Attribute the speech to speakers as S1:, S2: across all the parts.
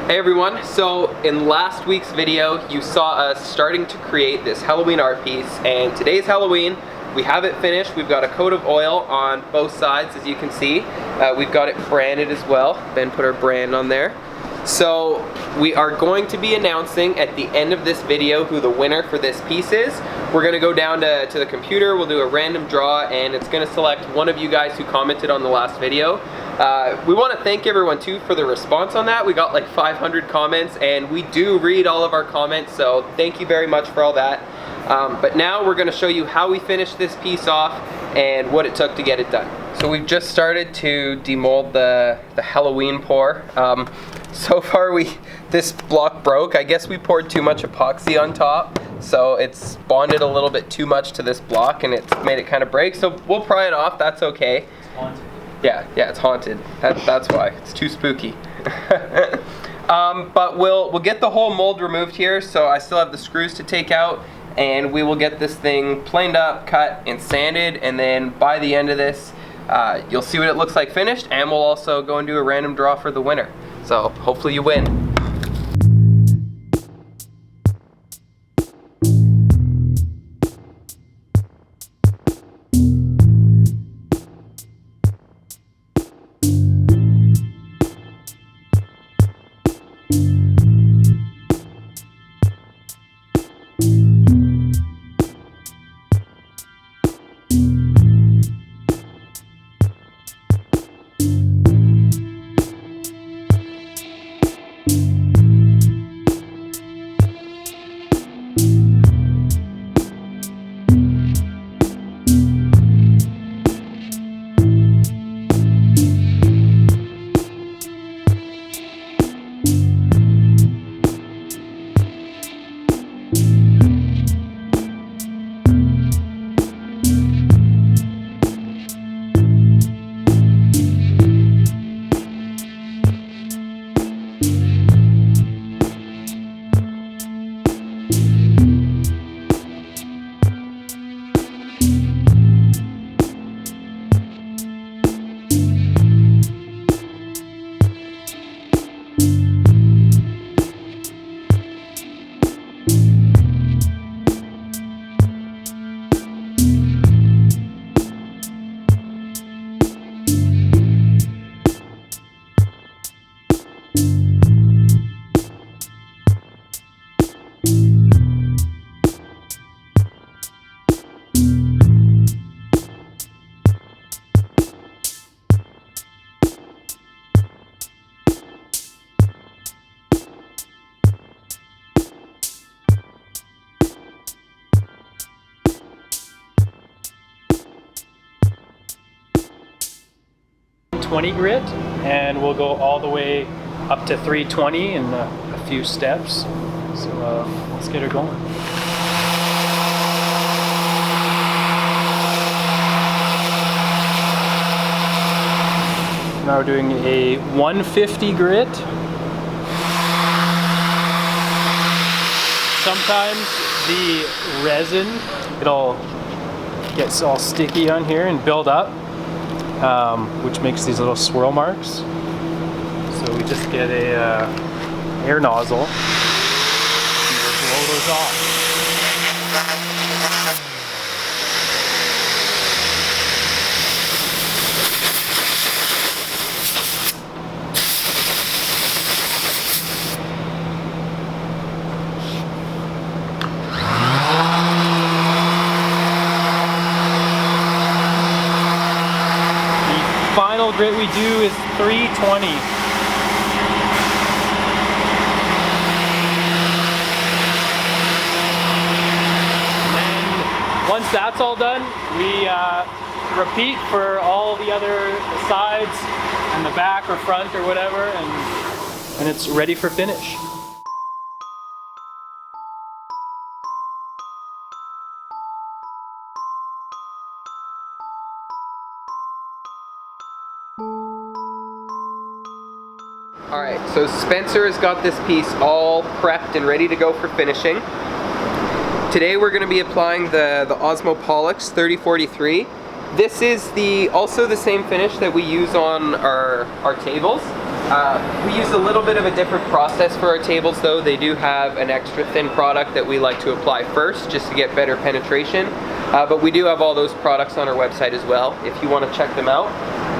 S1: Hey everyone, so in last week's video you saw us starting to create this Halloween art piece, and today's Halloween. We have it finished. We've got a coat of oil on both sides, as you can see. We've got it branded as well. Ben put our brand on there. So we are going to be announcing at the end of this video who the winner for this piece is. We're going to go down to the computer, we'll do a random draw, and it's going to select one of you guys who commented on the last video. We want to thank everyone too for the response on that. We got like 500 comments, and we do read all of our comments, so thank you very much for all that. But now we're going to show you how we finished this piece off and what it took to get it done. So we've just started to demold the Halloween pour. So far this block broke. I guess we poured too much epoxy on top, so it's bonded a little bit too much to this block and it's made it kind of break. So we'll pry it off, that's okay.
S2: It's haunted. Yeah,
S1: it's haunted. That's why. It's too spooky. But we'll get the whole mold removed here, so I still have the screws to take out, and we will get this thing planed up, cut, and sanded, and then by the end of this, you'll see what it looks like finished, and we'll also go and do a random draw for the winner. So hopefully you win.
S2: .20 grit, and we'll go all the way up to 320 in a few steps. So let's get her going. Now we're doing a 150 grit. Sometimes the resin, it'll get all sticky on here and build up, which makes these little swirl marks. So we just get a air nozzle and we'll blow those off. Final grit we do is 320. And then once that's all done, we repeat for all the other sides and the back or front or whatever, and it's ready for finish.
S1: Alright, so Spencer has got this piece all prepped and ready to go for finishing. Today we're going to be applying the Osmopolix 3043. This is also the same finish that we use on our tables. We use a little bit of a different process for our tables though. They do have an extra thin product that we like to apply first just to get better penetration. But we do have all those products on our website as well if you want to check them out.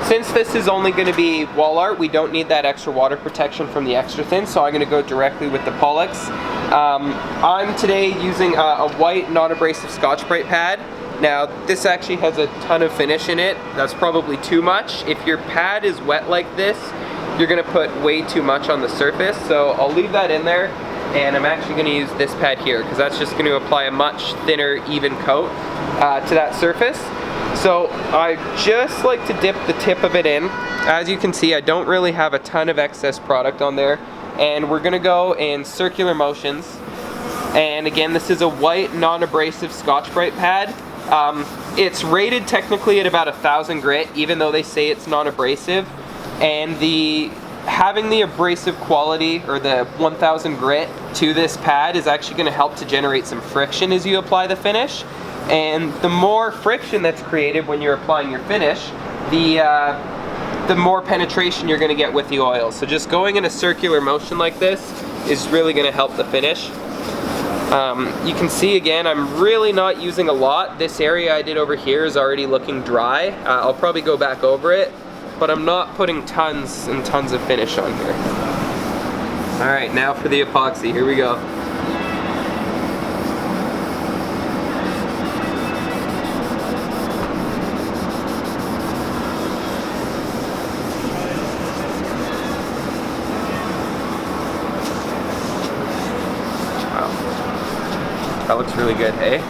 S1: Since this is only going to be wall art, we don't need that extra water protection from the extra thin, so I'm going to go directly with the Pollux. I'm today using a white non-abrasive Scotch-Brite pad. Now this actually has a ton of finish in it. That's probably too much. If your pad is wet like this, you're going to put way too much on the surface, so I'll leave that in there. And I'm actually going to use this pad here because that's just going to apply a much thinner, even coat to that surface. So I just like to dip the tip of it in. As you can see, I don't really have a ton of excess product on there. And we're going to go in circular motions. And again, this is a white non-abrasive Scotch-Brite pad. It's rated technically at about 1,000 grit, even though they say it's non-abrasive. And having the abrasive quality, or the 1000 grit to this pad, is actually going to help to generate some friction as you apply the finish. And the more friction that's created when you're applying your finish, the more penetration you're going to get with the oil. So just going in a circular motion like this is really going to help the finish. You can see again, I'm really not using a lot. This area I did over here is already looking dry. I'll probably go back over it, but I'm not putting tons and tons of finish on here. All right, now for the epoxy, here we go. Wow, that looks really good, hey?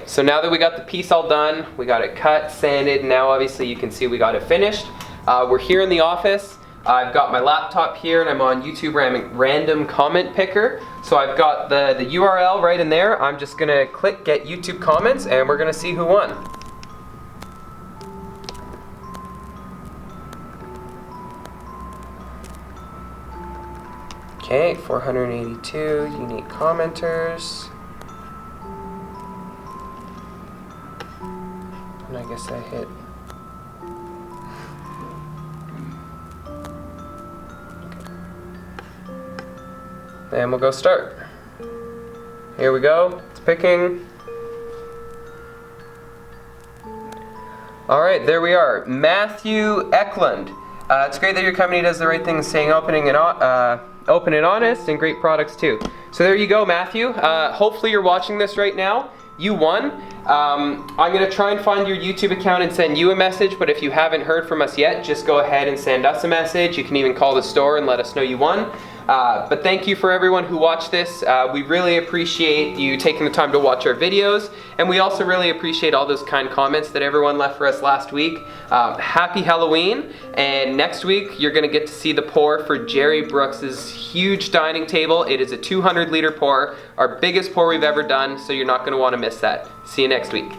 S1: So now that we got the piece all done, we got it cut, sanded, and now obviously you can see we got it finished. We're here in the office. I've got my laptop here and I'm on YouTube random comment picker. So I've got the URL right in there. I'm just gonna click get YouTube comments and we're gonna see who won. Okay, 482 unique commenters. And I guess I hit. And we'll go start. Here we go, it's picking. All right, there we are. Matthew Eklund. It's great that your company does the right thing, staying open and honest, and great products too. So there you go, Matthew. Hopefully you're watching this right now. You won. I'm going to try and find your YouTube account and send you a message, but if you haven't heard from us yet, just go ahead and send us a message. You can even call the store and let us know you won. But thank you for everyone who watched this. We really appreciate you taking the time to watch our videos, and we also really appreciate all those kind comments that everyone left for us last week. Happy Halloween, and next week you're going to get to see the pour for Jerry Brooks's huge dining table. It is a 200-liter pour, our biggest pour we've ever done, so you're not going to want to miss that. See you next week.